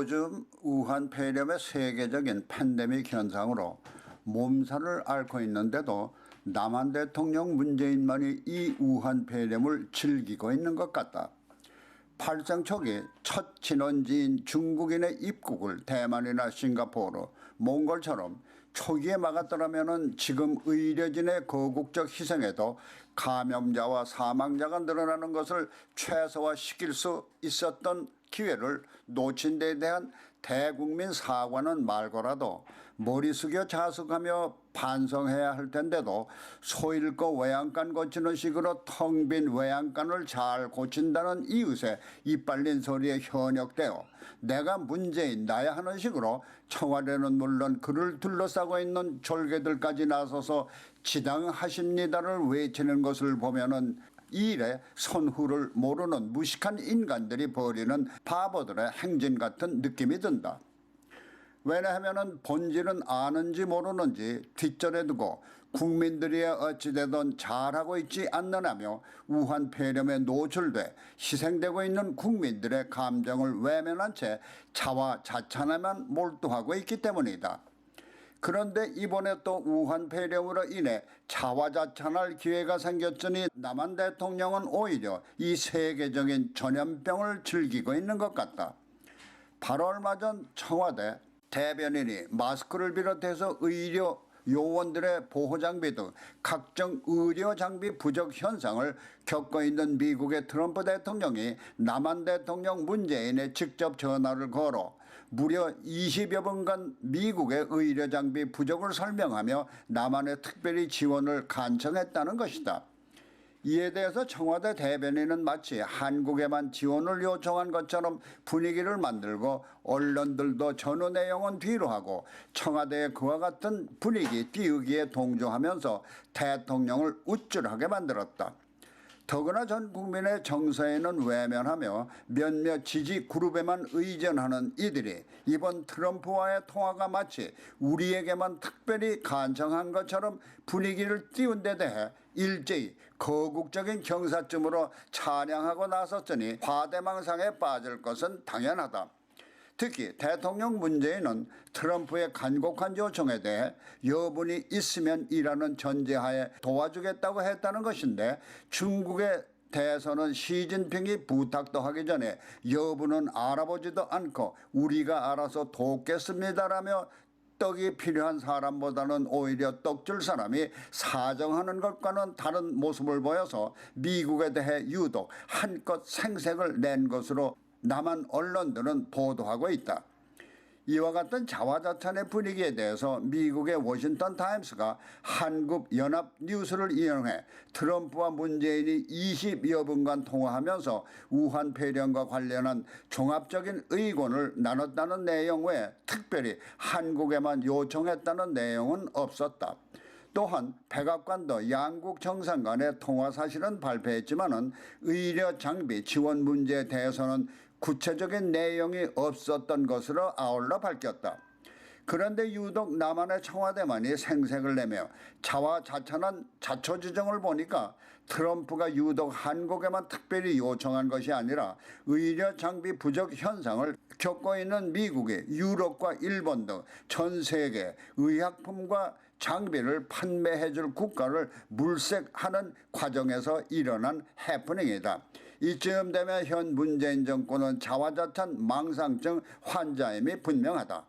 요즘 우한 폐렴의 세계적인 팬데믹 현상으로 몸살을 앓고 있는데도 남한 대통령 문재인만이 이 우한 폐렴을 즐기고 있는 것 같다. 발생 초기 첫 친원지인 중국인의 입국을 대만이나 싱가포르, 몽골처럼 초기에 막았더라면 지금 의료진의 거국적 희생에도 감염자와 사망자가 늘어나는 것을 최소화시킬 수 있었던 기회를 놓친 데 대한 대국민 사과는 말고라도 머리 숙여 자숙하며 반성해야 할 텐데도 소 잃고 외양간 고치는 식으로 텅 빈 외양간을 잘 고친다는 이웃의 이빨린 소리에 현역되어 내가 문재인 나야 하는 식으로 청와대는 물론 그를 둘러싸고 있는 졸개들까지 나서서 지당하십니다를 외치는 것을 보면은 이 일에 선후를 모르는 무식한 인간들이 벌이는 바보들의 행진 같은 느낌이 든다. 왜냐하면 본질은 아는지 모르는지 뒷전에 두고 국민들이 어찌되든 잘하고 있지 않느냐며 우한 폐렴에 노출돼 희생되고 있는 국민들의 감정을 외면한 채 자화자찬에만 몰두하고 있기 때문이다. 그런데 이번에 또 우한 폐렴으로 인해 자화자찬할 기회가 생겼으니 남한 대통령은 오히려 이 세계적인 전염병을 즐기고 있는 것 같다. 바로 얼마 전 청와대 대변인이 마스크를 비롯해서 의료 요원들의 보호장비 등 각종 의료장비 부족 현상을 겪고 있는 미국의 트럼프 대통령이 남한 대통령 문재인에 직접 전화를 걸어 무려 20여 분간 미국의 의료장비 부족을 설명하며 남한에 특별히 지원을 간청했다는 것이다. 이에 대해서 청와대 대변인은 마치 한국에만 지원을 요청한 것처럼 분위기를 만들고 언론들도 전후 내용은 뒤로 하고 청와대에 그와 같은 분위기 띄우기에 동조하면서 대통령을 우쭐하게 만들었다. 더구나 전 국민의 정서에는 외면하며 몇몇 지지 그룹에만 의존하는 이들이 이번 트럼프와의 통화가 마치 우리에게만 특별히 간청한 것처럼 분위기를 띄운 데 대해 일제히 거국적인 경사쯤으로 찬양하고 나섰으니 화대망상에 빠질 것은 당연하다. 특히 대통령 문재인은 트럼프의 간곡한 요청에 대해 여분이 있으면 이라는 전제하에 도와주겠다고 했다는 것인데 중국의 대선은 시진핑이 부탁도 하기 전에 여부는 알아보지도 않고 우리가 알아서 돕겠습니다라며 떡이 필요한 사람보다는 오히려 떡줄 사람이 사정하는 것과는 다른 모습을 보여서 미국에 대해 유독 한껏 생색을 낸 것으로 남한 언론들은 보도하고 있다. 이와 같은 자화자찬의 분위기에 대해서 미국의 워싱턴 타임스가 한국연합뉴스를 이용해 트럼프와 문재인이 20여 분간 통화하면서 우한 폐렴과 관련한 종합적인 의견을 나눴다는 내용 외에 특별히 한국에만 요청했다는 내용은 없었다. 또한 백악관도 양국 정상 간의 통화 사실은 발표했지만은 의료 장비 지원 문제에 대해서는 구체적인 내용이 없었던 것으로 아울러 밝혔다. 그런데 유독 남한의 청와대만이 생색을 내며 자화자찬한 자초지정을 보니까 트럼프가 유독 한국에만 특별히 요청한 것이 아니라 의료 장비 부족 현상을 겪고 있는 미국의 유럽과 일본 등 전 세계 의약품과 장비를 판매해줄 국가를 물색하는 과정에서 일어난 해프닝이다. 이쯤 되면 현 문재인 정권은 자화자찬 망상증 환자임이 분명하다.